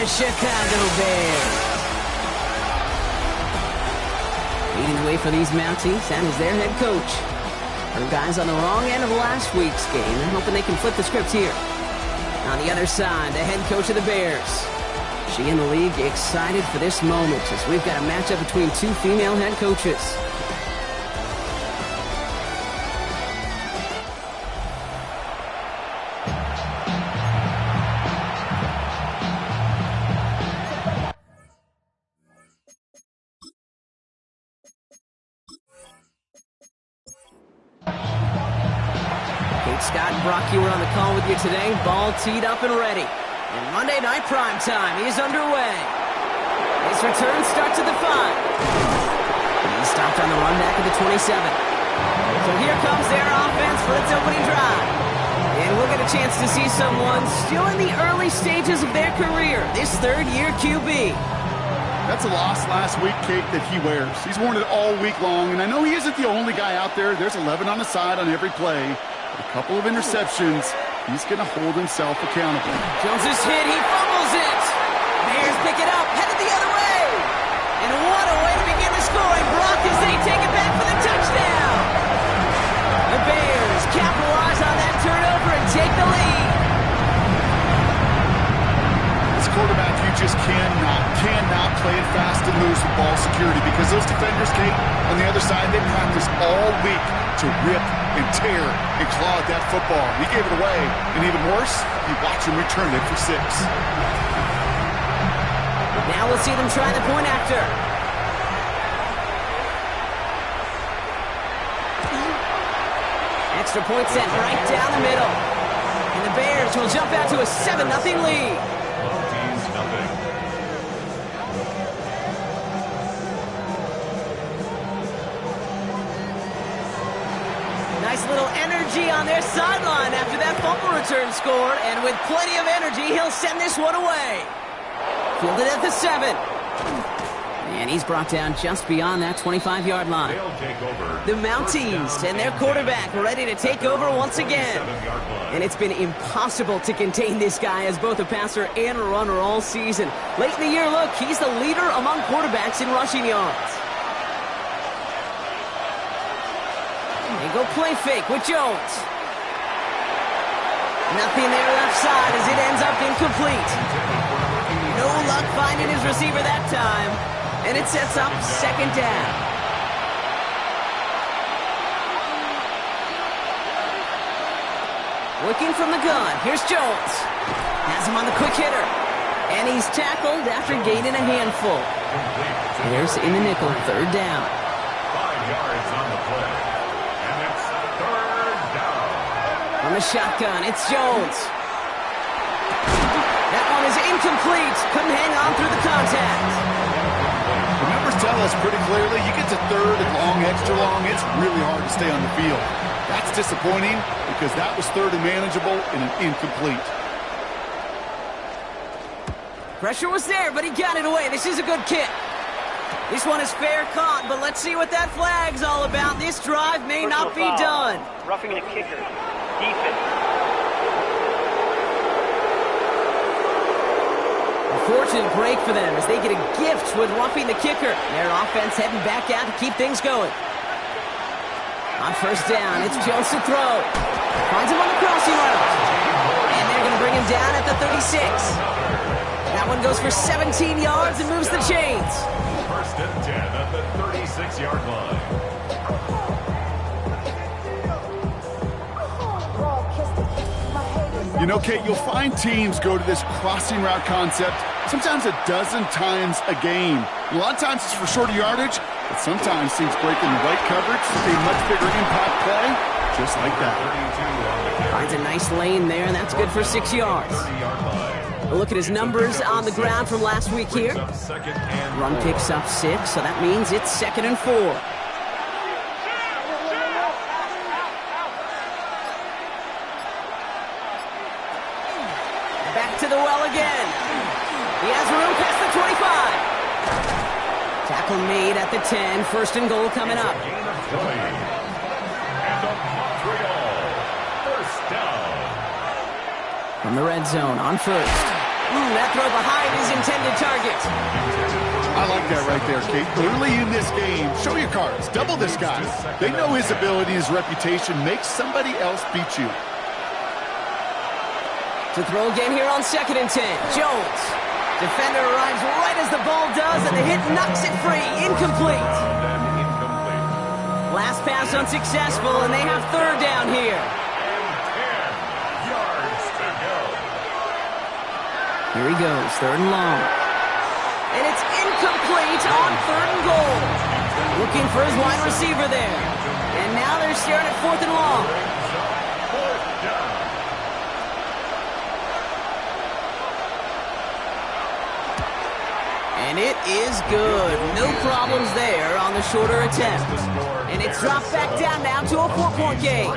the Chicago Bears. Leading the way for these Mounties, and is their head coach. Her guys on the wrong end of last week's game. They're hoping they can flip the script here. On the other side, the head coach of the Bears. She and the league excited for this moment as we've got a matchup between two female head coaches. Scott and Brock, you were on the call with you today. Ball teed up and ready. And Monday night prime time is underway. His return starts at the 5. He stopped on the run back at the 27. So here comes their offense for its opening drive. And we'll get a chance to see someone still in the early stages of their career, this third-year QB. That's a loss last week, Kate, that he wears. He's worn it all week long, and I know he isn't the only guy out there. There's 11 on the side on every play. A couple of interceptions. He's going to hold himself accountable. Jones is hit. He fumbles it. Bears pick it up. Headed the other way. And what a way to begin the scoring. Brock as they take it back for the touchdown. The Bears capitalize on that turnover and take the lead. This quarterback, you just cannot play it fast and loose with ball security because those defenders, Kate, on the other side, they practice all week to rip and tear and claw at that football. He gave it away, and even worse, you watch him return it for 6. Now we'll see them try the point after. Extra point set right down the middle. And the Bears will jump out to a 7-0 lead. Nice little energy on their sideline after that fumble return score, and with plenty of energy, he'll send this one away. Fielded at the 7. And he's brought down just beyond that 25-yard line. The Mounties and their quarterback ready to take over once again. And it's been impossible to contain this guy as both a passer and a runner all season. Late in the year, look, he's the leader among quarterbacks in rushing yards. They go play fake with Jones. Nothing there left side as it ends up incomplete. No luck finding his receiver that time. And it sets up second down. Looking from the gun. Here's Jones. Has him on the quick hitter. And he's tackled after gaining a handful. There's in the nickel, third down. 5 yards on the play. And it's third down. On the shotgun, it's Jones. That one is incomplete. Couldn't hang on through the contact. The numbers tell us pretty clearly, you get to third and long, extra long, it's really hard to stay on the field. That's disappointing because that was third and manageable and an incomplete. Pressure was there, but he got it away. This is a good kick. This one is fair caught, but let's see what that flag's all about. This drive may not be done. Roughing the kicker. Defense. Fortunate break for them as they get a gift with roughing the kicker. Their offense heading back out to keep things going. On first down, it's Jones to throw. Finds him on the crossing route. And they're going to bring him down at the 36. That one goes for 17 yards and moves the chains. First and 10 at the 36-yard line. You know, Kate, you'll find teams go to this crossing route concept sometimes a dozen times a game. A lot of times it's for shorter yardage, but sometimes teams break in the right coverage for a much bigger impact play, just like that. Finds a nice lane there, and that's good for 6 yards. We'll look at his numbers on the ground from last week here. Run picks up 6, so that means it's 2nd and 4. Back to the well again. He has room past the 25. Tackle made at the 10. First and goal coming up. From the red zone on first. That throw behind his intended target. I like that right there, Kate. Early in this game, show your cards. Double this guy. They know his ability, his reputation. Make somebody else beat you. To throw again here on 2nd and 10. Jones. Defender arrives right as the ball does, and the hit knocks it free. Incomplete. Last pass unsuccessful, and they have 3rd down here. And 10 yards to go. Here he goes, 3rd and long. And it's incomplete on 3rd and goal. Looking for his wide receiver there. And now they're staring at 4th and long. Fourth down. And it is good. No problems there on the shorter attempt. And it's dropped back down now to a 4-point game.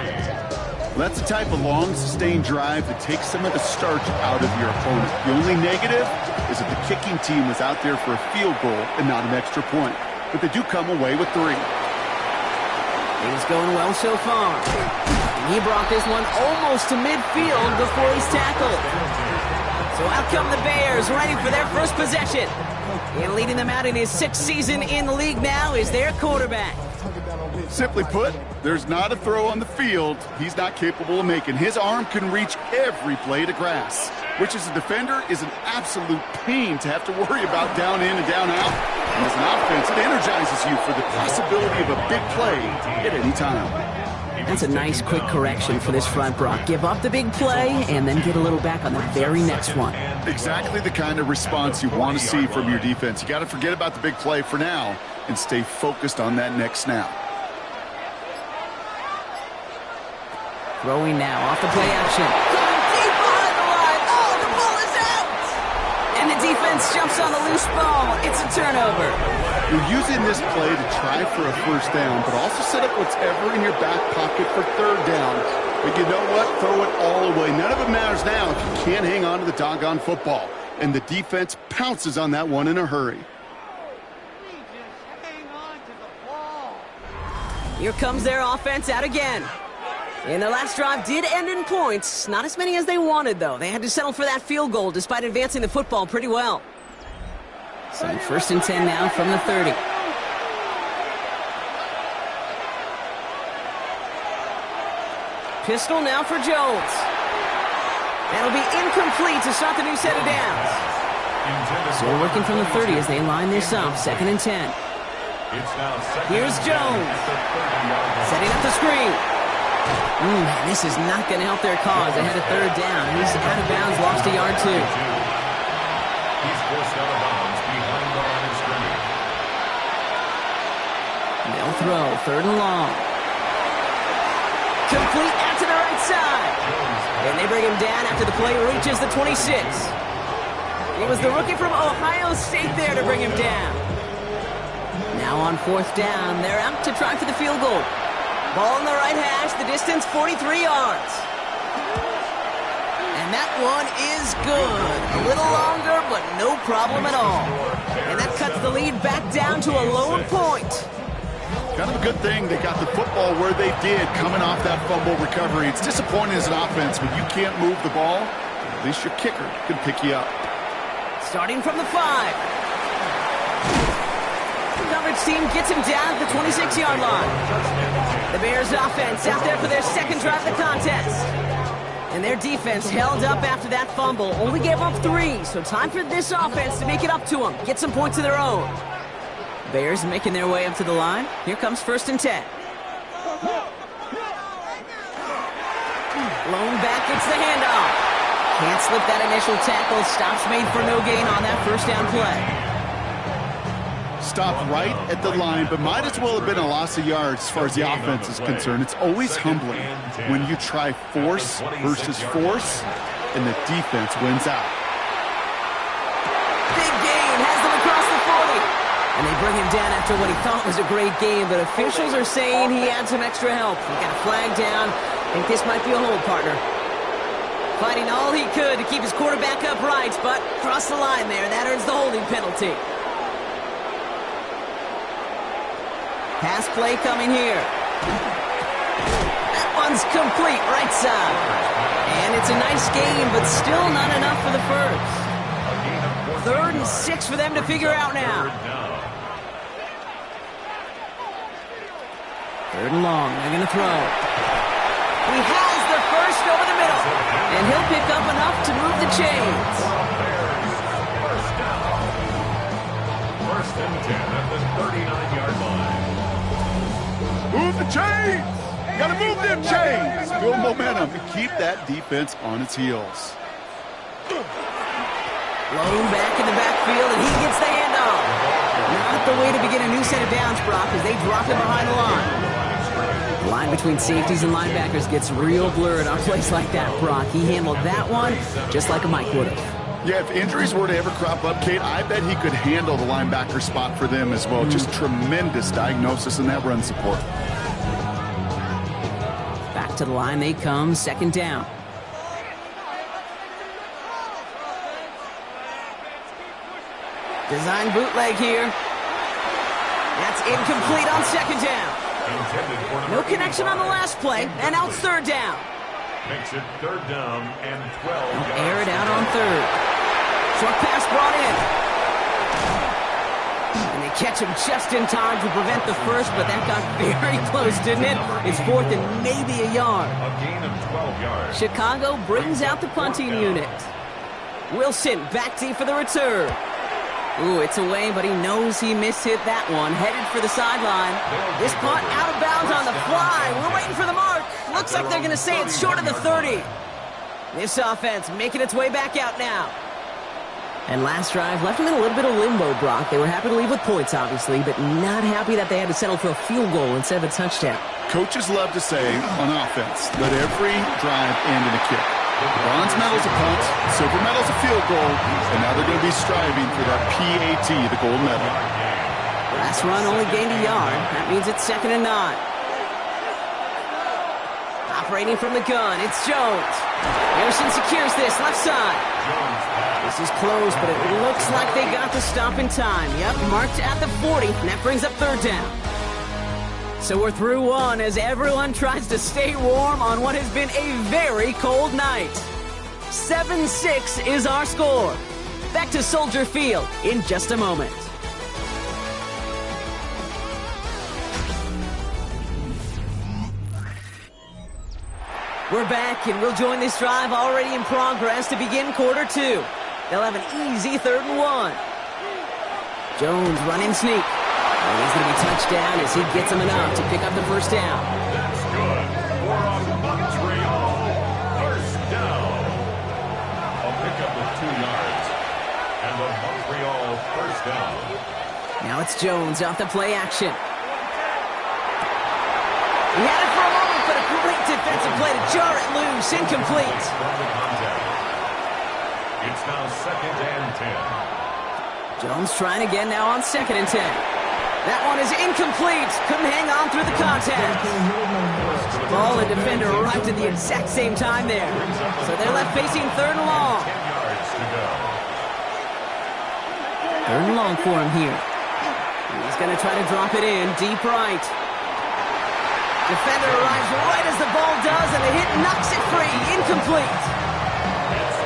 That's the type of long, sustained drive that takes some of the starch out of your opponent. The only negative is that the kicking team was out there for a field goal and not an extra point. But they do come away with 3. Things going well so far. And he brought this one almost to midfield before he's tackled. So out come the Bears, ready for their first possession. And leading them out in his 6th season in the league now is their quarterback. Simply put, there's not a throw on the field he's not capable of making. His arm can reach every blade of grass, which as a defender is an absolute pain to have to worry about down in and down out. And as an offense, it energizes you for the possibility of a big play at any time. That's a nice quick correction for this front, Brock. Give up the big play and then get a little back on the very next one. Exactly the kind of response you want to see from your defense. You got to forget about the big play for now and stay focused on that next snap. Throwing now off the play action. Going deep behind the line. Oh, the ball is out! And the defense jumps on the loose ball. It's a turnover. You're using this play to try for a first down, but also set up whatever in your back pocket for 3rd down. But you know what? Throw it all away. None of it matters now if you can't hang on to the doggone football. And the defense pounces on that one in a hurry. Here comes their offense out again. And their last drive did end in points. Not as many as they wanted, though. They had to settle for that field goal despite advancing the football pretty well. So 1st and 10 now from the 30. Pistol now for Jones. That'll be incomplete to start the new set of downs. So working from the 30 as they line this up. 2nd and 10. Here's Jones. Setting up the screen. This is not going to help their cause. They had a 3rd down. He's out of bounds, lost a yard too. He's forced out of bounds behind the line of scrimmage. They'll throw, 3rd and long. Complete out to the right side. And they bring him down after the play reaches the 26. It was the rookie from Ohio State there to bring him down. Now on 4th down, they're out to try for the field goal. Ball in the right hash, the distance 43 yards. And that one is good. A little longer, but no problem at all. And that cuts the lead back down to a lone point. Kind of a good thing they got the football where they did coming off that fumble recovery. It's disappointing as an offense when you can't move the ball. At least your kicker can pick you up. Starting from the 5. Coverage team gets him down at the 26-yard line. The Bears offense out there for their 2nd drive of the contest. And their defense held up after that fumble. Only gave up 3, so time for this offense to make it up to them. Get some points of their own. Bears making their way up to the line. Here comes 1st and 10. Lone back gets the handoff. Can't slip that initial tackle. Stops made for no gain on that 1st down play. Stopped right at the line, but might as well have been a loss of yards as far as the offense is concerned. It's always humbling when you try force versus force, and the defense wins out. Big gain has them across the 40. And they bring him down after what he thought was a great game, but officials are saying he had some extra help. He got a flag down. I think this might be a hold, partner. Fighting all he could to keep his quarterback upright, but cross the line there. That earns the holding penalty. Pass play coming here. That one's complete, right side. And it's a nice game, but still not enough for the first. 3rd and 6 for them to figure out now. 3rd and long. They're going to throw. He has the first over the middle. And he'll pick up enough to move the chains. First and 10 at the 39-yard line. Move the chains! Gotta move them chains! Build momentum and keep that defense on its heels. Blown back in the backfield, and he gets the handoff. Not the way to begin a new set of downs, Brock, as they drop him behind the line. The line between safeties and linebackers gets real blurred on plays like that, Brock. He handled that one just like a Mike would have. Yeah, if injuries were to ever crop up, Kate, I bet he could handle the linebacker spot for them as well. Just tremendous diagnosis in that run support. Back to the line they come, 2nd down. Design bootleg here. That's incomplete on 2nd down. No connection on the last play, and now it's 3rd down. Makes it 3rd down and 12. Air it out on 3rd. Short pass brought in. And they catch him just in time to prevent the first, but that got very close, didn't it? It's 4th and maybe a yard. A gain of 12 yards. Chicago brings out the punting unit. Wilson back deep for the return. Ooh, it's away, but he knows he mishit that one. Headed for the sideline. This punt out of bounds on the fly. We're waiting for the mark. Looks like they're going to say it's short of the 30. This offense making its way back out now. And last drive left them in a little bit of limbo, Brock. They were happy to leave with points, obviously, but not happy that they had to settle for a field goal instead of a touchdown. Coaches love to say on offense, let every drive end in a kick. Bronze medal's a punt, silver medal's a field goal, and now they're going to be striving for that PAT, the gold medal. Last run only gained a yard. That means it's 2nd and 9. Operating from the gun, it's Jones. Harrison secures this, left side. This is close, but it looks like they got the stop in time. Yep, marked at the 40, and that brings up 3rd down. So we're through one as everyone tries to stay warm on what has been a very cold night. 7-6 is our score. Back to Soldier Field in just a moment. We're back, and we'll join this drive already in progress to begin quarter 2. They'll have an easy 3rd and 1. Jones running sneak. And he's going to be touched down as he gets him enough to pick up the 1st down. That's good for a Montreal 1st down. A pickup of 2 yards. And a Montreal 1st down. Now it's Jones off the play action. He had it for a moment, but a great defensive play to jar it loose. Incomplete. It's now 2nd and 10. Jones trying again now on 2nd and 10. That one is incomplete. Couldn't hang on through the contact. Ball and defender arrived at the exact same time there. So they're left facing 3rd and long. 10 yards to go. 3rd and long for him here. He's going to try to drop it in deep right. Defender arrives right as the ball does, and the hit knocks it free. Incomplete.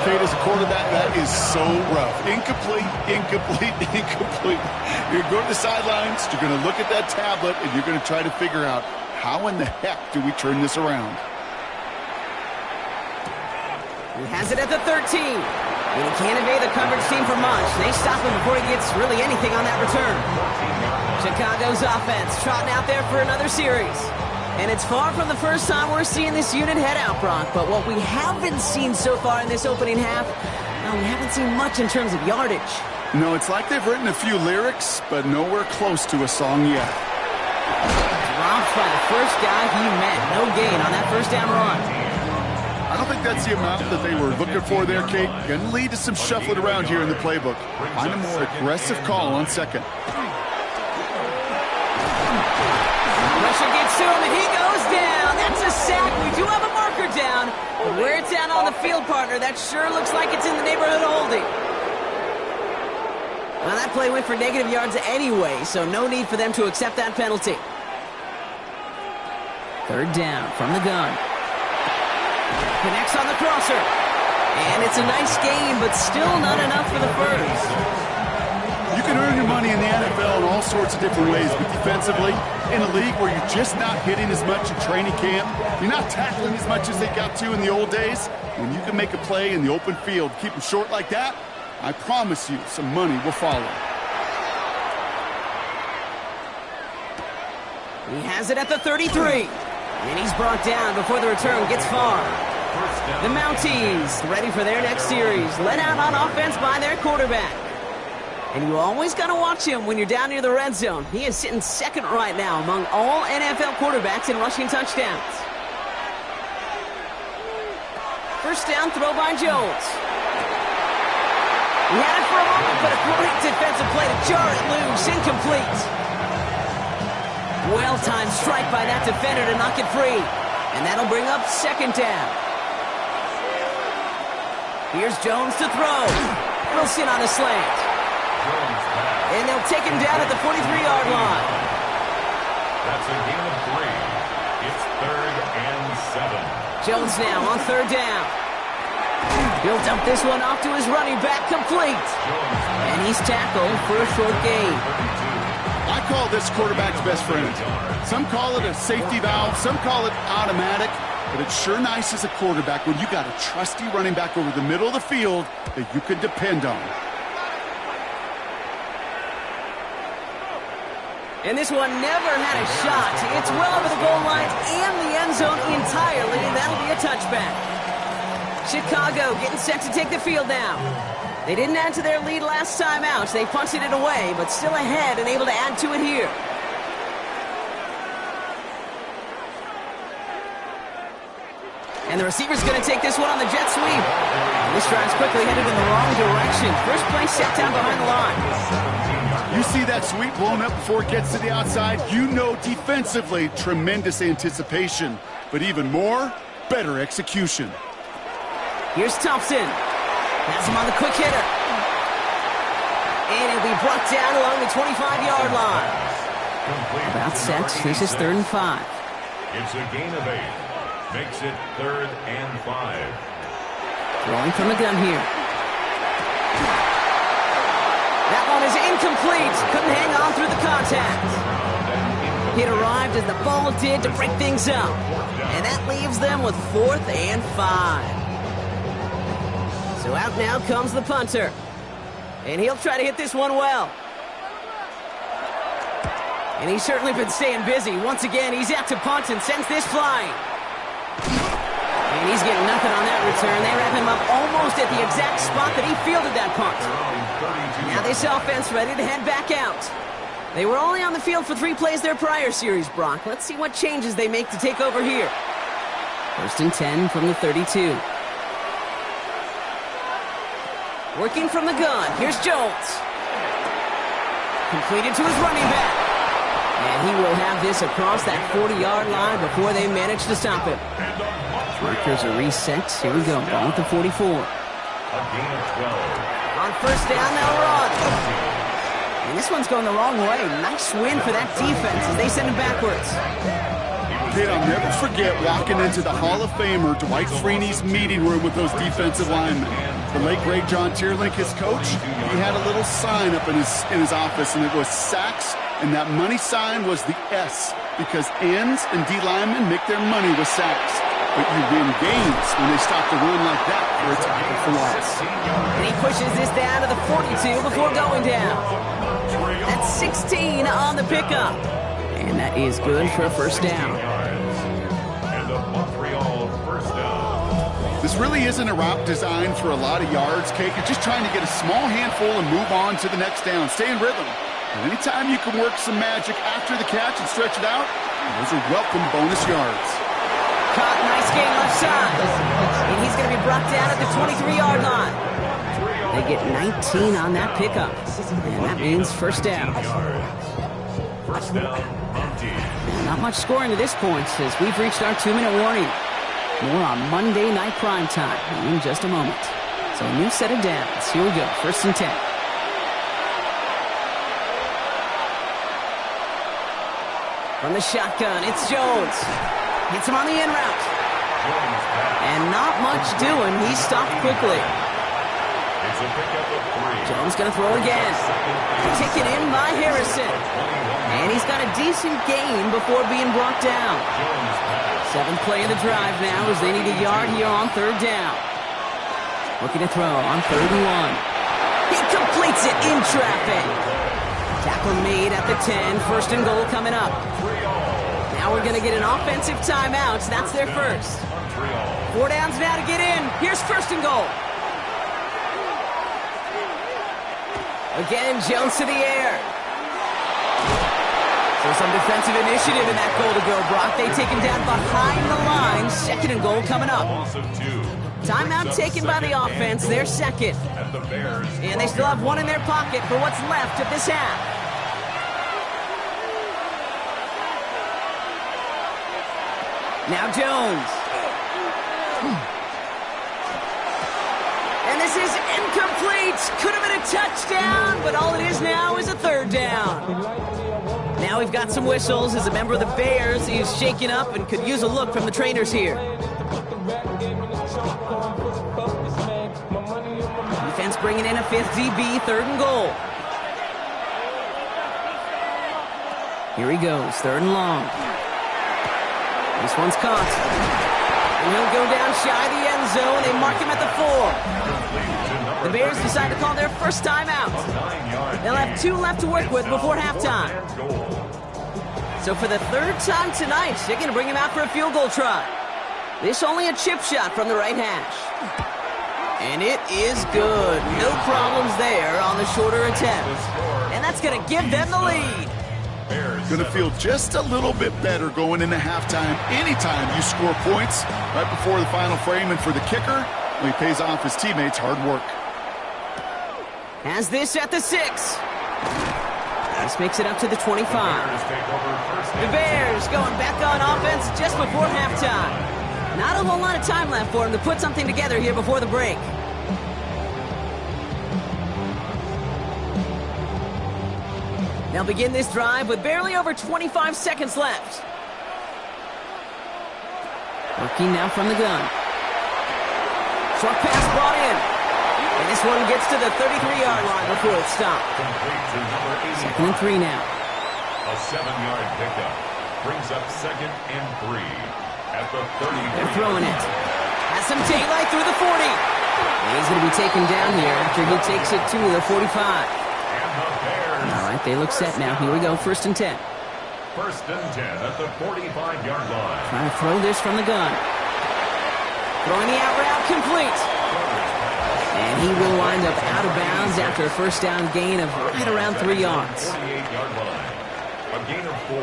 Kate, as a quarterback, that is so rough. Incomplete, incomplete, incomplete. You're going to the sidelines, you're going to look at that tablet, and you're going to try to figure out how in the heck do we turn this around. He has it at the 13. And he can't evade the coverage team for much. They stop him before he gets really anything on that return. Chicago's offense trotting out there for another series. And it's far from the first time we're seeing this unit head out, Brock. But what we haven't seen so far in this opening half, well, we haven't seen much in terms of yardage. No, it's like they've written a few lyrics, but nowhere close to a song yet. Dropped by the first guy he met. No gain on that 1st down run. I don't think that's the amount that they were looking for there, Kate. Going to lead to some shuffling around here in the playbook. Find a more aggressive call on 2nd. Pressure gets to him, and he goes down. That's a sack. We do have a marker down. But where it's down on the field, partner, that sure looks like it's in the neighborhood of holding. Well, that play went for negative yards anyway, so no need for them to accept that penalty. 3rd down from the gun. Connects on the crosser. And it's a nice game, but still not enough for the first. well in all sorts of different ways, but defensively, in a league where you're just not hitting as much in training camp, you're not tackling as much as they got to in the old days, when you can make a play in the open field, keep them short like that, I promise you some money will follow. He has it at the 33. And he's brought down before the return gets far. The Mounties ready for their next series. Led out on offense by their quarterback. And you always got to watch him when you're down near the red zone. He is sitting second right now among all NFL quarterbacks in rushing touchdowns. First down throw by Jones. He had it for a moment, but a great defensive play to jar it loose. Incomplete. Well-timed strike by that defender to knock it free. And that'll bring up second down. Here's Jones to throw. Wilson on a slant. And they'll take him down at the 43-yard line. That's a gain of 3. It's 3rd and 7. Jones now on third down. He'll dump this one off to his running back, complete. And he's tackled for a short gain. I call this quarterback's best friend. Some call it a safety valve, some call it automatic, but it's sure nice as a quarterback when you got a trusty running back over the middle of the field that you can depend on. And this one never had a shot. It's well over the goal line and the end zone entirely, and that'll be a touchback. Chicago getting set to take the field now. They didn't add to their lead last time out. They punted it away, but still ahead and able to add to it here. And the receiver's going to take this one on the jet sweep. And this drive's quickly headed in the wrong direction. First play set down behind the line. You see that sweep blown up before it gets to the outside, you know defensively, tremendous anticipation. But even more, better execution. Here's Thompson. Has him on the quick hitter. And he'll be brought down along the 25-yard line. About set. This is 3rd and 5. It's a gain of 8. Makes it 3rd and 5. Throwing from the gun here. That one is incomplete. Couldn't hang on through the contact. It arrived as the ball did to break things up. And that leaves them with 4th and 5. So out now comes the punter. And he'll try to hit this one well. And he's certainly been staying busy. Once again, he's out to punt and sends this flying. And he's getting nothing on that return. They wrap him up almost at the exact spot that he fielded that punt. Now this offense ready to head back out. They were only on the field for 3 plays their prior series, Brock. Let's see what changes they make to take over here. 1st and 10 from the 32. Working from the gun. Here's Jones. Completed to his running back. And he will have this across that 40-yard line before they manage to stop him. Markers are reset. Here we go. Ball at the 44. A gain of 12. On first down, they'll run. And this one's going the wrong way. Nice win for that defense as they send him backwards. Kid, I'll never forget walking into the Hall of Famer Dwight Freeney's meeting room with those defensive linemen. The late, great John Tierlink, his coach, he had a little sign up in his office, and it was sacks, and that money sign was the S, because ends and D linemen make their money with sacks. But you win games when they stop the run like that for a tackle for loss. And he pushes this down to the 42 before going down. That's 16 on the pickup. And that is good for a first down. And a Montreal first down. This really isn't a route designed for a lot of yards, Cake. You're just trying to get a small handful and move on to the next down. Stay in rhythm. And anytime you can work some magic after the catch and stretch it out, those are welcome bonus yards. Caught, nice gain left side. And he's going to be brought down at the 23-yard line. They get 19 on that pickup. And that means first down. First down, Mounties. Not much scoring to this point as we've reached our 2-minute warning. More on Monday Night Primetime in just a moment. So a new set of downs. Here we go, 1st and 10. From the shotgun, it's Jones. Hits him on the in route. And not much doing. He stopped quickly. It's a pickup of 3. Jones going to throw again. Taken in by Harrison. And he's got a decent gain before being brought down. 7th play of the drive now as they need a yard here on 3rd down. Looking to throw on 3rd and 1. He completes it in traffic. Tackle made at the 10. 1st and goal coming up. Now we're going to get an offensive timeout. That's their first. 4 downs now to get in. Here's 1st and goal. Again, Jones to the air. So some defensive initiative in that goal to go, Brock. They take him down behind the line. 2nd and goal coming up. Timeout taken by the offense. Their second. And they still have 1 in their pocket for what's left of this half. Now Jones. And this is incomplete. Could have been a touchdown, but all it is now is a 3rd down. Now we've got some whistles as a member of the Bears is shaken up and could use a look from the trainers here. Defense bringing in a 5th DB, 3rd and goal. Here he goes, 3rd and long. This one's caught. And he'll go down shy of the end zone. They mark him at the 4. The Bears decide to call their first timeout. They'll have 2 left to work with before halftime. So for the 3rd time tonight, they're going to bring him out for a field goal try. This only a chip shot from the right hash. And it is good. No problems there on the shorter attempt. And that's going to give them the lead. Going to feel just a little bit better going into halftime anytime you score points right before the final frame. And for the kicker, he pays off his teammates' hard work. Has this at the 6. This makes it up to the 25. The Bears going back on offense just before halftime. Not a whole lot of time left for them to put something together here before the break. They'll begin this drive with barely over 25 seconds left. Working now from the gun. Short pass brought in. And this one gets to the 33-yard line before it's stopped. 2nd and 3 now. A 7-yard pickup brings up 2nd and 3 at the 30. They're throwing it. Has some daylight through the 40. And he's going to be taken down here after he takes it to the 45. All right, they look set now. Here we go, 1st and 10. 1st and 10 at the 45-yard line. Trying to throw this from the gun. Throwing the out route complete. And he will wind up out of bounds after a 1st down gain of right around 3 yards. 48-yard line. A gain of 4.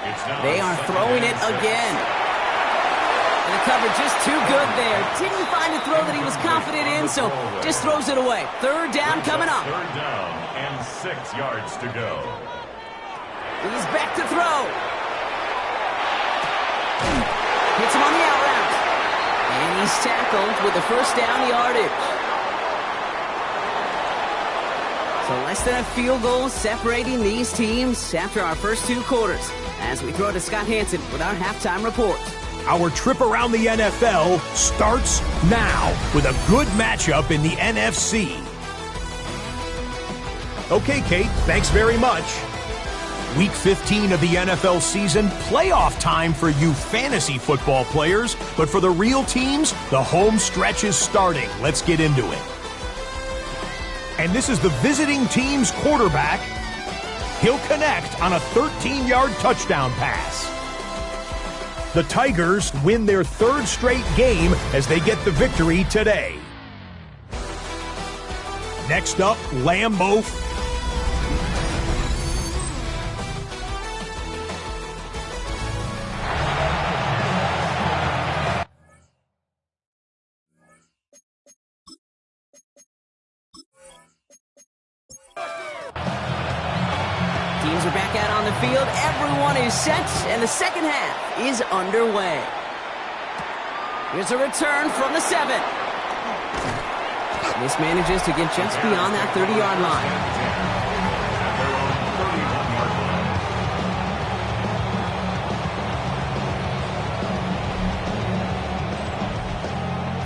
It's now they are throwing it again. And the cover just too good there. Didn't find a throw that he was confident in, so just throws it away. 3rd down coming up. 3rd down and 6 yards to go. He's back to throw. Hits him on the out route. And he's tackled with the 1st down yardage. So less than a field goal separating these teams after our first 2 quarters. As we throw to Scott Hansen with our halftime report. Our trip around the NFL starts now with a good matchup in the NFC. Okay, Kate, thanks very much. Week 15 of the NFL season, playoff time for you fantasy football players, but for the real teams, the home stretch is starting. Let's get into it. And this is the visiting team's quarterback. He'll connect on a 13-yard touchdown pass. The Tigers win their 3rd straight game as they get the victory today. Next up, Lambeau. Teams are back out on the field. Everyone is set, and the second half is underway. Here's a return from the 7. This manages to get just beyond that 30-yard line.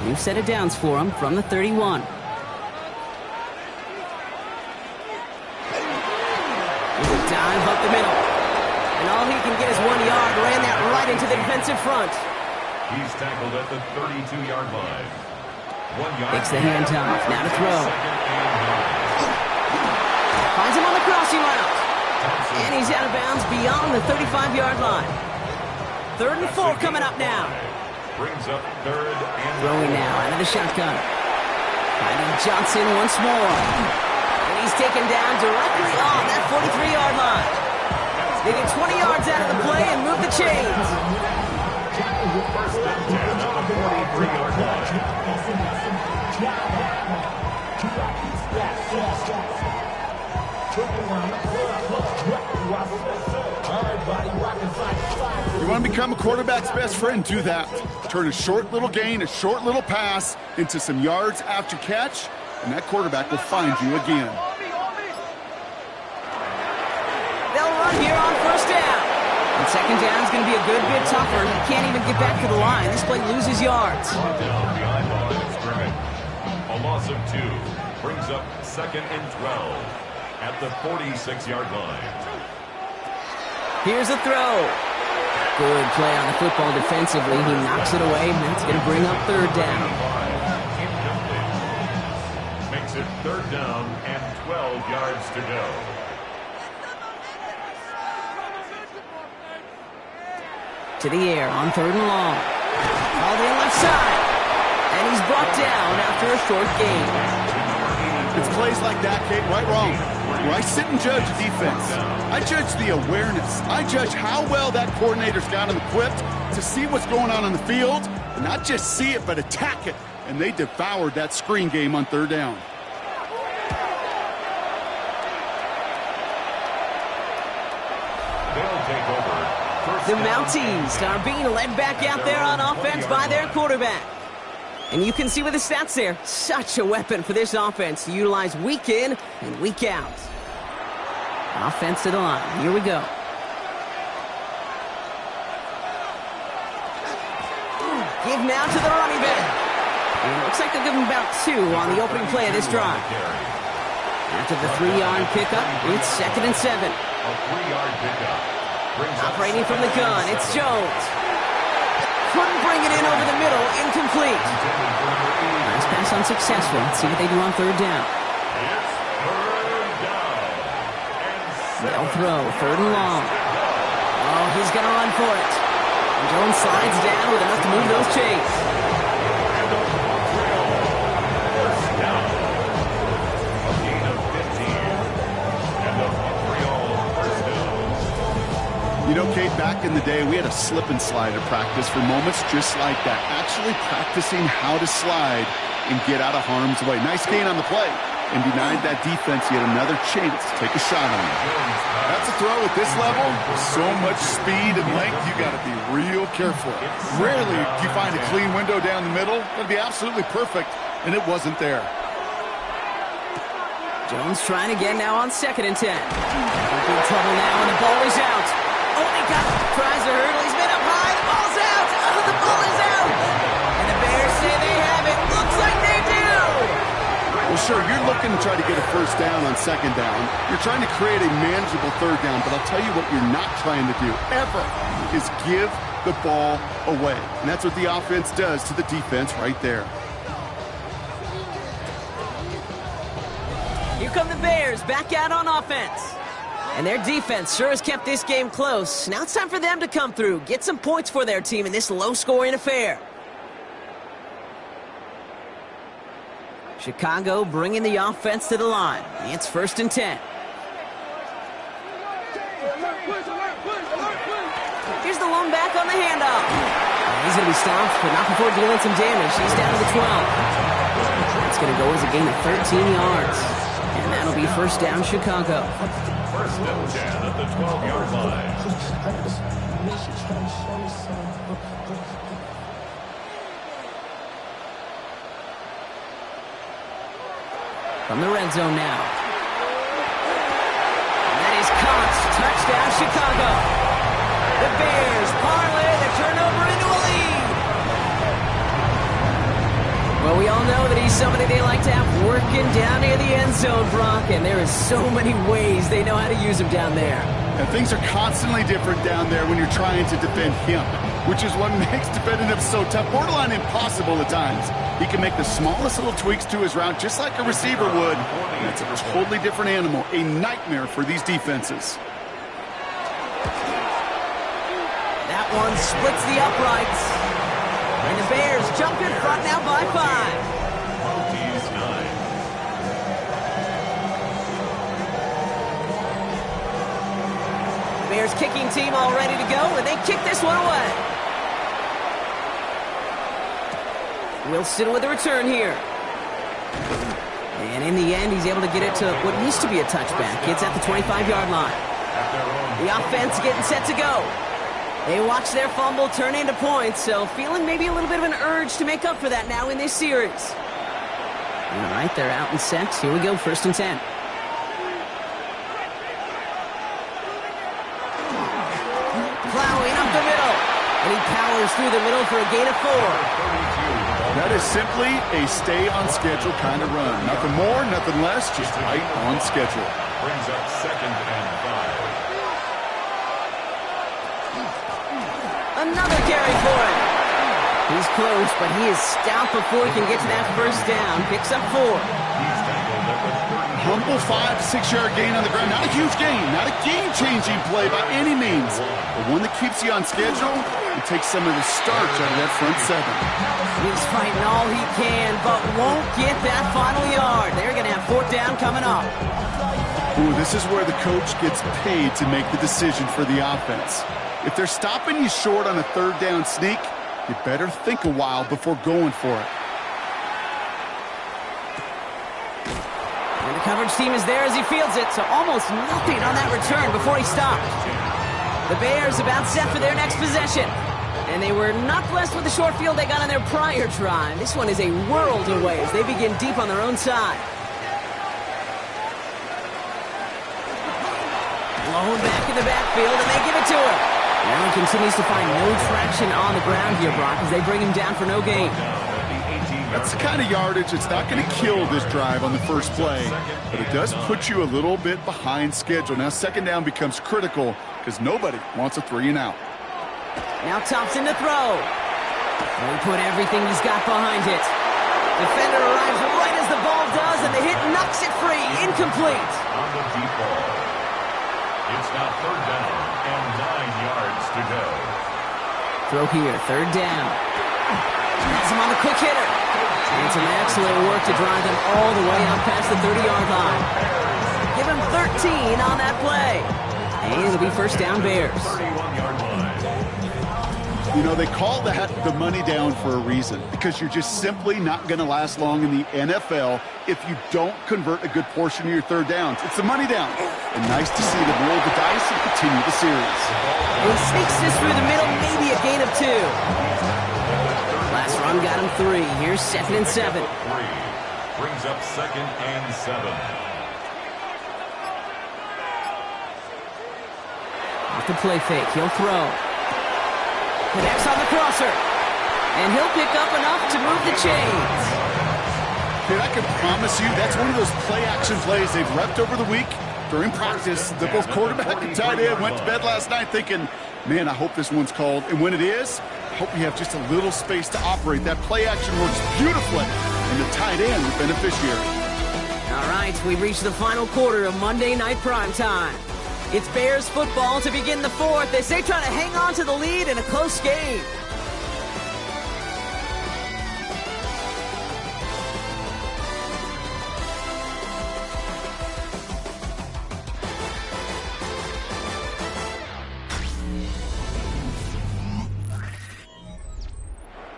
New set of downs for him from the 31. Dive up the middle. And all he can get is 1 yard. Ran that right into the defensive front. He's tackled at the 32-yard line. 1 yard. Takes the handoff. Now to throw. Finds him on the crossing route. And he's out of bounds beyond the 35-yard line. 3rd and 4 coming up now. Brings up 3rd and Throwing now out of the shotgun. Finding Johnson once more. And he's taken down directly on that 43-yard line. They get 20 yards out of the play and move the chains. 1st and 10 on the 43-yard line. You want to become a quarterback's best friend? Do that. Turn a short little gain, a short little pass into some yards after catch, and that quarterback will find you again. They'll run here on 1st down. And 2nd down is going to be a good bit tougher. He can't even get back to the line. This play loses yards. Down behind the line of scrimmage. A loss of 2 brings up 2nd and 12 at the 46-yard line. Here's a throw. Good play on the football defensively. He knocks it away, and that's going to bring up 3rd down. Makes it 3rd down and 12 yards to go. To the air on 3rd and long. All the left side. And he's brought down after a short gain. It's plays like that, Kate, right wrong. Where I sit and judge defense. I judge the awareness. I judge how well that coordinator's got him equipped to see what's going on the field, and not just see it, but attack it. And they devoured that screen game on 3rd down. They'll take over. The Mounties are being led back out there on offense by their quarterback. And you can see with the stats there, such a weapon for this offense to utilize week in and week out. Offense to the line. Here we go. Give now to the running back. And it looks like they'll give him about 2 on the opening play of this drive. After the 3-yard pickup, it's 2nd and 7. A 3-yard pickup. Operating from the gun, it's Jones. Couldn't bring it in over the middle, incomplete. Nice pass unsuccessful. Let's see what they do on 3rd down. They'll throw, 3rd and long. Oh, he's going to run for it. And Jones slides down with enough to move those chains. You know, Kate, back in the day, we had a slip and slide at practice for moments just like that. Actually practicing how to slide and get out of harm's way. Nice gain on the play. And denied that defense yet another chance to take a shot on him. That's a throw at this level. So much speed and length, you got to be real careful. Rarely do you find a clean window down the middle. That'd be absolutely perfect, and it wasn't there. Jones trying again now on 2nd and 10. Big trouble now, and the ball is out. Oh, he got it. Tries to hurdle. He's been up high. The ball's out. Oh, the ball is out. And the Bears say they have it. Looks like they do. Well, sure, you're looking to try to get a 1st down on 2nd down. You're trying to create a manageable 3rd down, but I'll tell you what you're not trying to do, ever, is give the ball away. And that's what the offense does to the defense right there. Here come the Bears back out on offense. And their defense sure has kept this game close. Now it's time for them to come through, get some points for their team in this low-scoring affair. Chicago bringing the offense to the line. It's 1st and 10. Here's the lone back on the handoff. He's going to be stopped, but not before dealing some damage. He's down to the 12. That's going to go as a gain of 13 yards. And that'll be 1st down, Chicago. 1st and 10 at the 12-yard line. From the red zone now. And that is caught. Touchdown, Chicago. The Bears parlay the turnover into a lead. Well, we all know that he's somebody they like to have working down near the end zone, Brock, and there is so many ways they know how to use him down there. And things are constantly different down there when you're trying to defend him, which is what makes defending him so tough, borderline impossible at times. He can make the smallest little tweaks to his route just like a receiver would, and it's a totally different animal, a nightmare for these defenses. That one splits the uprights. And the Bears jump in front now by 5. Mounties 9. The Bears kicking team all ready to go, and they kick this one away. Wilson with the return here. And in the end, he's able to get it to what used to be a touchback. It's at the 25-yard line. The offense getting set to go. They watch their fumble turn into points, so feeling maybe a little bit of an urge to make up for that now in this series. All right, they're out and set. Here we go, 1st and 10. Plowing up the middle, and he powers through the middle for a gain of 4. That is simply a stay-on-schedule kind of run. Nothing more, nothing less, just right on schedule. Brings up 2nd and 5. Another carry for him. He's close, but he is stout before he can get to that 1st down. Picks up 4. He's tackled at the 30. Humble 5 to 6-yard gain on the ground. Not a huge gain, not a game-changing play by any means, but one that keeps you on schedule and takes some of the starch out of that front 7. He's fighting all he can, but won't get that final yard. They're going to have 4th down coming up. Ooh, this is where the coach gets paid to make the decision for the offense. If they're stopping you short on a 3rd down sneak, you better think a while before going for it. And the coverage team is there as he fields it, so almost nothing on that return before he stopped. The Bears about set for their next possession. And they were not blessed with the short field they got on their prior drive. This one is a world away as they begin deep on their own side. Blown back in the backfield, and they give it to him. Now he continues to find no traction on the ground here, Brock, as they bring him down for no gain. That's the kind of yardage that's not going to kill this drive on the first play, but it does put you a little bit behind schedule. Now 2nd down becomes critical because nobody wants a 3-and-out. Now Thompson to throw. And he put everything he's got behind it. Defender arrives right as the ball does, and the hit knocks it free. Incomplete. On the deep ball. It's now 3rd down and 9 yards to go. Throw here, 3rd down. Has him on the quick hitter. And some excellent work to drive them all the way out past the 30-yard line. Give him 13 on that play. And it'll be 1st down Bears. 31-yard line. You know, they call that the money down for a reason, because you're just simply not going to last long in the NFL if you don't convert a good portion of your 3rd downs. It's the money down. And nice to see them roll the dice and continue the series. He sneaks this through the middle, maybe a gain of 2. Last run got him 3. Here's 2nd and 7. 3 brings up 2nd and 7. With the play fake, he'll throw. Connects on the crosser. And he'll pick up enough to move the chains. Dude, I can promise you that's one of those play-action plays they've repped over the week. During practice, the both quarterback and tight end went to bed last night thinking, man, I hope this one's called. And when it is, I hope you have just a little space to operate. That play action works beautifully, and the tight end, the beneficiary. All right, we've reached the final quarter of Monday Night Primetime. It's Bears football to begin the 4th as they try to hang on to the lead in a close game.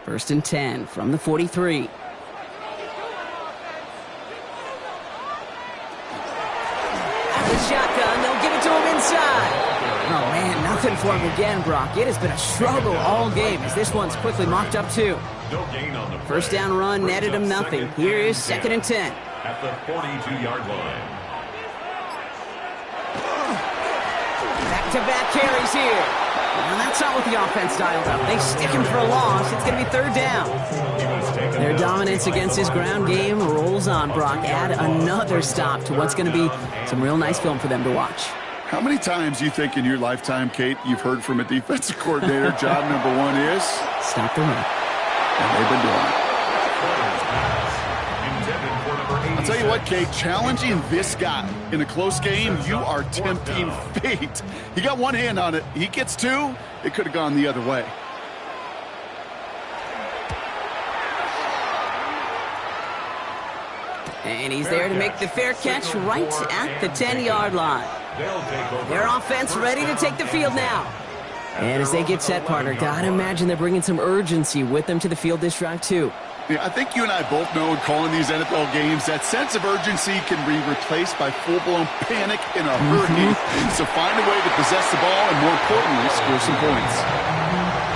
First and 10 from the 43. Shotgun, they'll give it to him inside. Oh, man, nothing for him again, Brock. It has been a struggle all game as this one's quickly mocked up, too. No gain on the play. First down run netted him nothing. Here is 2nd and 10. At the 42-yard line. Back-to-back carries here. And that's not what the offense dialed up. They stick him for a loss. It's going to be third down. Their dominance against his ground game rolls on, Brock. Add another stop to what's going to be some real nice film for them to watch. How many times do you think in your lifetime, Kate, you've heard from a defensive coordinator, job number one is? Stop the run. And they've been doing it. I'll tell you what, Kate, challenging this guy in a close game, you are tempting fate. He got one hand on it. He gets two. It could have gone the other way. And he's there to make the fair catch right at the 10-yard line. Their offense ready to take the field now. And as they get set, partner, gotta imagine they're bringing some urgency with them to the field this drive, too. Yeah, I think you and I both know in calling these NFL games that sense of urgency can be replaced by full-blown panic in a hurry. So find a way to possess the ball and, more importantly, score some points.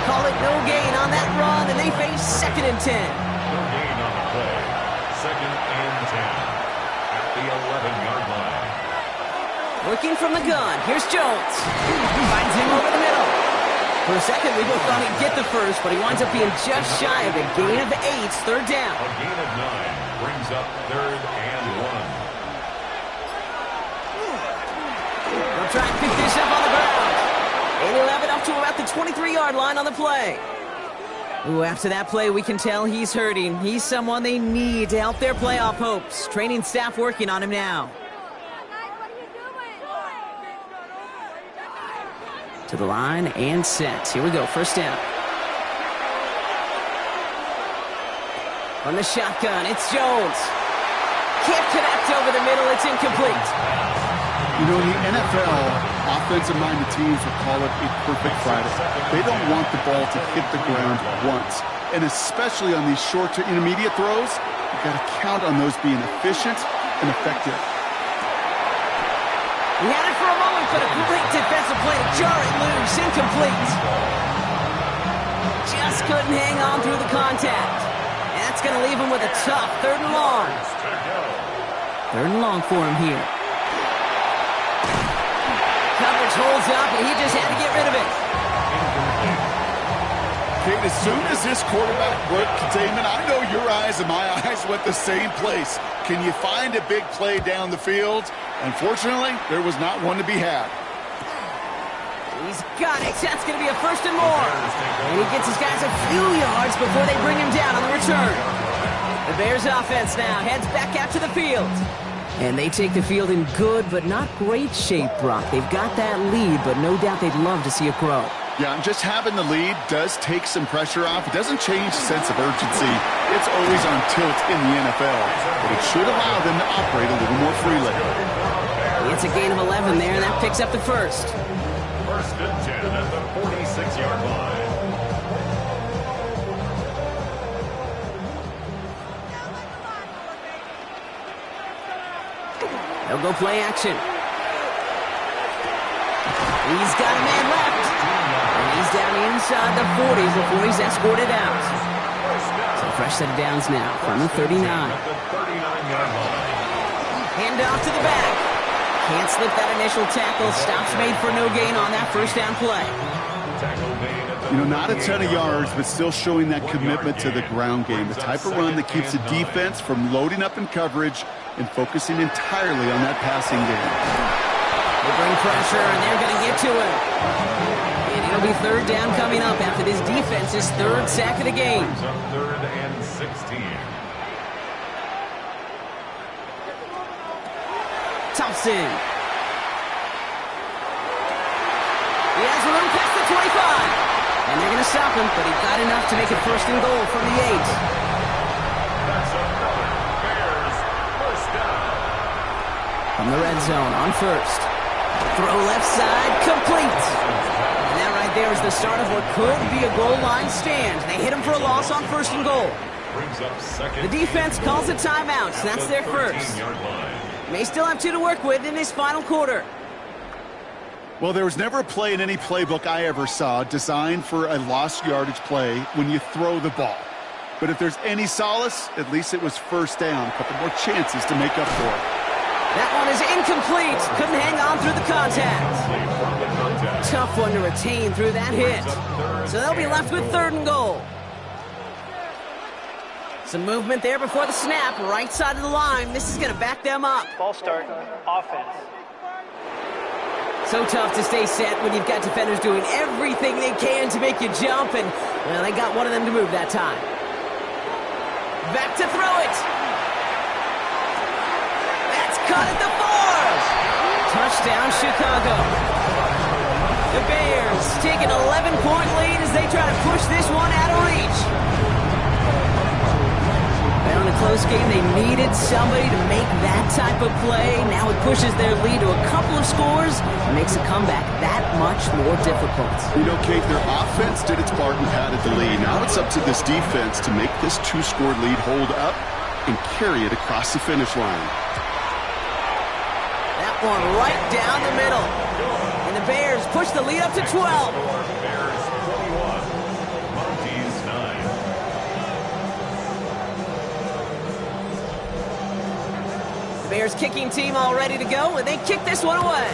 Call it no gain on that run, and they face 2nd and 10. No gain on the play. 2nd and 10 at the 11-yard line. Working from the gun. Here's Jones. Finds him over the middle. For a second, we both thought he'd get the first, but he winds up being just shy of a gain of 8. Third down. A gain of 9 brings up 3rd and 1. They'll try and pick this up on the ground. And he'll have it up to about the 23-yard line on the play. Ooh, after that play, we can tell he's hurting. He's someone they need to help their playoff hopes. Training staff working on him now. To the line and set. Here we go, first down. From the shotgun, it's Jones. Can't connect over the middle, it's incomplete. You know, in the NFL, offensive-minded teams will call it a perfect Friday. They don't want the ball to hit the ground once. And especially on these short to intermediate throws, you've got to count on those being efficient and effective. He had it for a moment, but a great defensive play to jar it loose. Incomplete. Just couldn't hang on through the contact. And that's going to leave him with a tough 3rd and long. 3rd and long for him here. Coverage holds up, and he just had to get rid of it. Kate, as soon as this quarterback broke containment, I know your eyes and my eyes went the same place. Can you find a big play down the field? Unfortunately, there was not one to be had. He's got it. That's going to be a 1st and more. And he gets his guys a few yards before they bring him down on the return. The Bears offense now heads back out to the field. And they take the field in good but not great shape, Brock. They've got that lead, but no doubt they'd love to see it grow. Yeah, and just having the lead does take some pressure off. It doesn't change the sense of urgency. It's always on tilt in the NFL. But it should allow them to operate a little more freely. It's a gain of 11 there, and that picks up the first. 1st and 10 at the 46-yard line. They'll go play action. He's got a man left. And he's down inside the 40 before he's escorted out. So fresh set of downs now from the 39. Hand off to the back. Can't slip that initial tackle. Stops made for no gain on that 1st down play. You know, not a ton of yards, but still showing that commitment to the ground game. The type of run that keeps the defense from loading up in coverage and focusing entirely on that passing game. They bring pressure, and they're going to get to him. And it'll be 3rd down coming up after this defense's 3rd sack of the game. 3rd and 16. Thompson. He has room past the 25. And they're going to stop him, but he got enough to make it 1st and goal from the 8. That's another Bears 1st down. From the red zone on 1st. Throw left side, complete. And that right there is the start of what could be a goal line stand. They hit him for a loss on 1st and goal. Brings up 2nd. The defense calls a timeout, so that's their first. May still have 2 to work with in this final quarter. Well, there was never a play in any playbook I ever saw designed for a lost yardage play when you throw the ball. But if there's any solace, at least it was 1st down. A couple more chances to make up for it. That one is incomplete. Couldn't hang on through the contact. tough one to retain through that hit. So they'll be left with 3rd and goal. Some movement there before the snap, right side of the line. This is going to back them up. Ball start, offense. So tough to stay set when you've got defenders doing everything they can to make you jump, and well, they got one of them to move that time. Back to throw it. That's caught at the 4. Touchdown, Chicago. The Bears take an 11-point lead as they try to push this one out of reach. In a close game, they needed somebody to make that type of play. Now it pushes their lead to a couple of scores and makes a comeback that much more difficult. You know, Kate, their offense did its part and padded the lead. Now it's up to this defense to make this 2-score lead hold up and carry it across the finish line. That one right down the middle. And the Bears push the lead up to 12. Bears 21, Mounties 9. Bears kicking team all ready to go, and they kick this one away.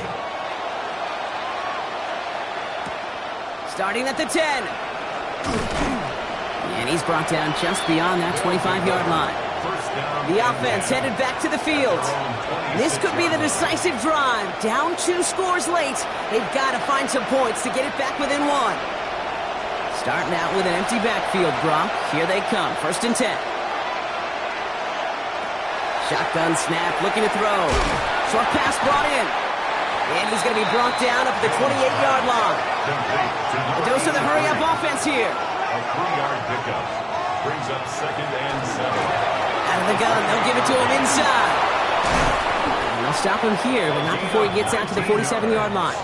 Starting at the 10. And he's brought down just beyond that 25-yard line. The offense headed back to the field. This could be the decisive drive. Down 2 scores late. They've got to find some points to get it back within 1. Starting out with an empty backfield, Brock. Here they come. 1st and 10. Shotgun snap, looking to throw. Short pass brought in. And he's going to be brought down up at the 28-yard line. A dose of the hurry-up offense here. A 3-yard pickup brings up 2nd and 7. Out of the gun, they'll give it to him inside. And they'll stop him here, but not before he gets out to the 47-yard line.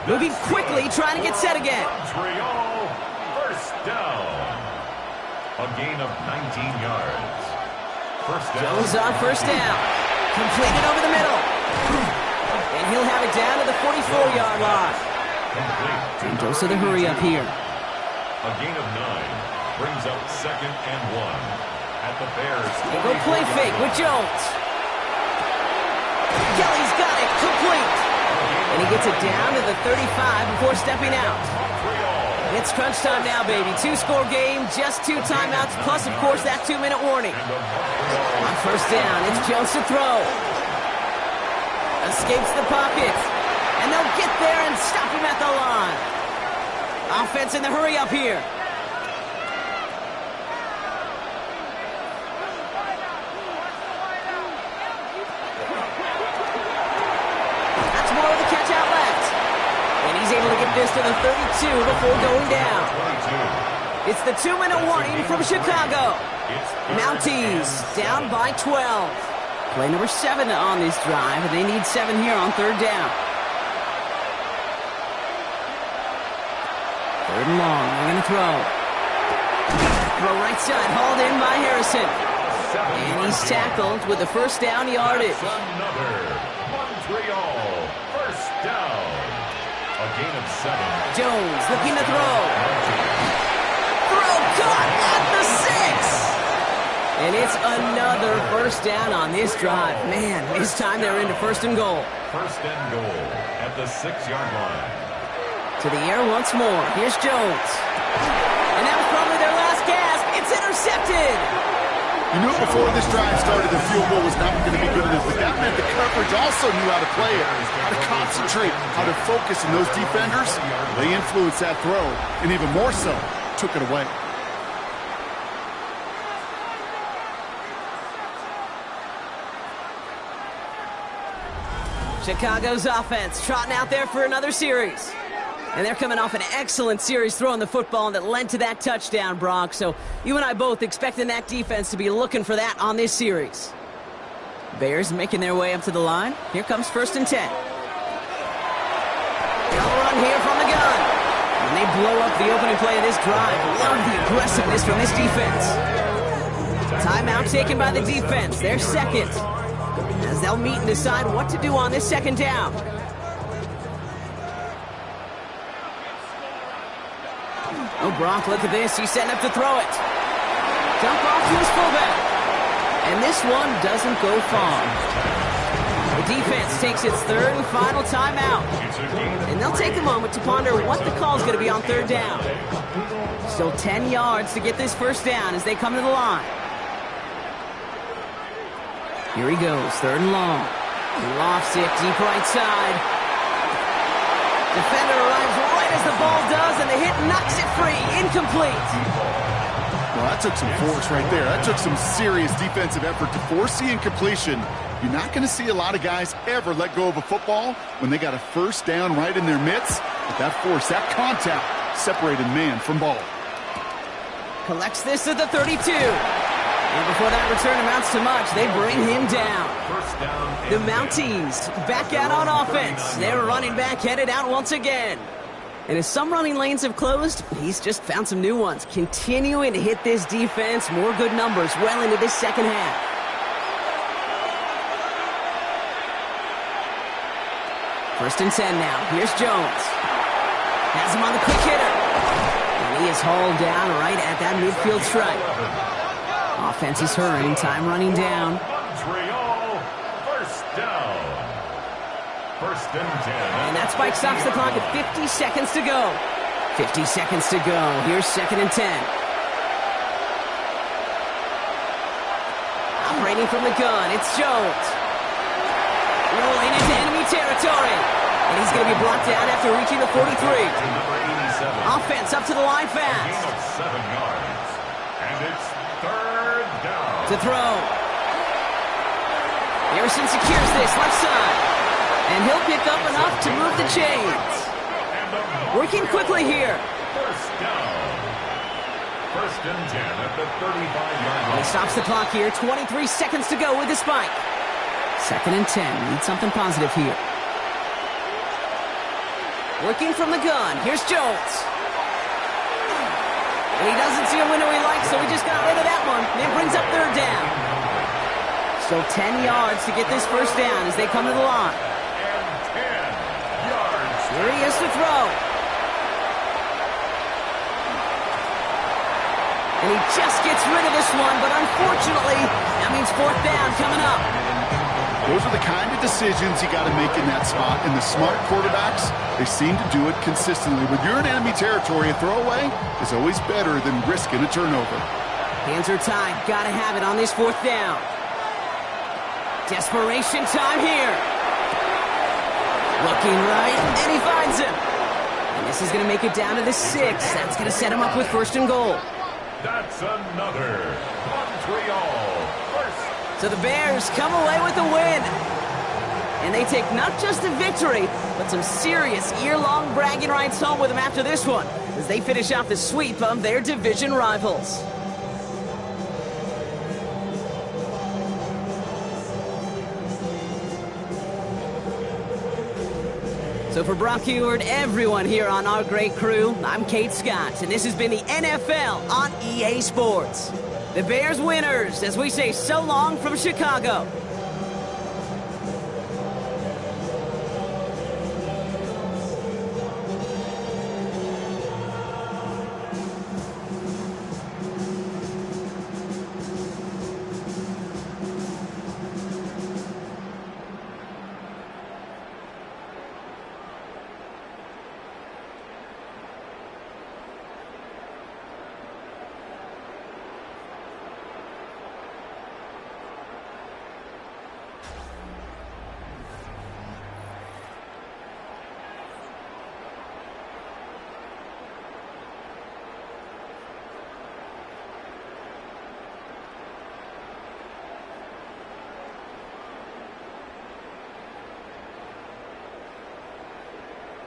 Moving quickly, trying to get set again. Montreal, 1st down. A gain of 19 yards. Jones on 1st down. Completed over the middle. And he'll have it down to the 44-yard line. And dose of the hurry up here. A gain of 9 brings up 2nd and 1 at the Bears. They go play fake with Jones. Kelly's got it, complete. And he gets it down to the 35 before stepping out. It's crunch time now, baby. 2-score game, just 2 timeouts, plus, of course, that 2-minute warning. On 1st down, it's Jones to throw. Escapes the pocket. And they'll get there and stop him at the line. Offense in the hurry up here. That's more of the catch out left. And he's able to get this to the 32 before going down. It's the 2-minute warning from Chicago. Mounties down by 12. Play number 7 on this drive, and they need 7 here on 3rd down. 3rd and long, they're going to throw. Throw right side, hauled in by Harrison. And he's tackled with the 1st down yardage. Another Montreal 1st down. A gain of 7. Jones looking to throw. Throw caught at the 6. And it's another 1st down on this drive. Man, this time they're into 1st and goal. 1st and goal at the 6-yard line. To the air once more. Here's Jones. And that was probably their last gasp. It's intercepted. You knew before this drive started the field goal was not going to be good enough, but that meant the coverage also knew how to play it, how to concentrate, how to focus, and those defenders, they influenced that throw, and even more so, took it away. Chicago's offense trotting out there for another series. And they're coming off an excellent series throwing the football that led to that touchdown, Brock. So you and I both expecting that defense to be looking for that on this series. Bears making their way up to the line. Here comes 1st and 10. They'll run here from the gun. And they blow up the opening play of this drive. Love the aggressiveness from this defense. Timeout taken by the defense. They're 2nd. As they'll meet and decide what to do on this 2nd down. Oh, Brock, look at this. He's setting up to throw it. Dump off to his fullback. And this one doesn't go far. defense takes its third and final timeout. And they'll take a moment to ponder what the call is going to be on third down. Still 10 yards to get this first down as they come to the line. Here he goes, third and long. He lofts it deep right side. Defender arrives right as the ball does, and the hit knocks it free. Incomplete. Well, that took some force right there. That took some serious defensive effort to force the incompletion. You're not going to see a lot of guys ever let go of a football when they got a first down right in their midst. But that force, that contact, separated man from ball. Collects this at the 32. And before that return amounts to much, they bring him down. The Mounties back out on offense. Their running back headed out once again. And as some running lanes have closed, he's just found some new ones, continuing to hit this defense. More good numbers well into this second half. First and 10 now. Here's Jones. Has him on the quick hitter. And he is hauled down right at that midfield stripe. Offense is hurrying, time running down. Montreal, first down. First and 10. And that spike stops the clock at 50 seconds to go. 50 seconds to go. Here's second and 10. Operating from the gun, it's Jones. Rolling into enemy territory. And he's going to be brought down after reaching the 43. Offense up to the line fast. 7 yards. And it's third down. To throw. Harrison secures this left side. And he'll pick up enough to move the chains. Working quickly here. First down. First and 10 at the 35-yard line. He stops the clock here. 23 seconds to go with the spike. Second and 10. Need something positive here. Working from the gun. Here's Jones. And he doesn't see a window he likes, so he just got rid of that one. And it brings up third down. Still 10 yards to get this first down as they come to the line. Here he is to throw. And he just gets rid of this one, but unfortunately, that means fourth down coming up. Those are the kind of decisions you got to make in that spot. And the smart quarterbacks, they seem to do it consistently. When you're in enemy territory, a throwaway is always better than risking a turnover. Hands are tied. Got to have it on this fourth down. Desperation time here. Looking right, and he finds him. And this is going to make it down to the 6. That's going to set him up with first and goal. That's another Montreal first. So the Bears come away with a win. And they take not just a victory, but some serious year-long bragging rights home with them after this one, as they finish off the sweep of their division rivals. So for Brock Heward, everyone here on our great crew, I'm Kate Scott, and this has been the NFL on EA Sports. The Bears winners, as we say so long from Chicago.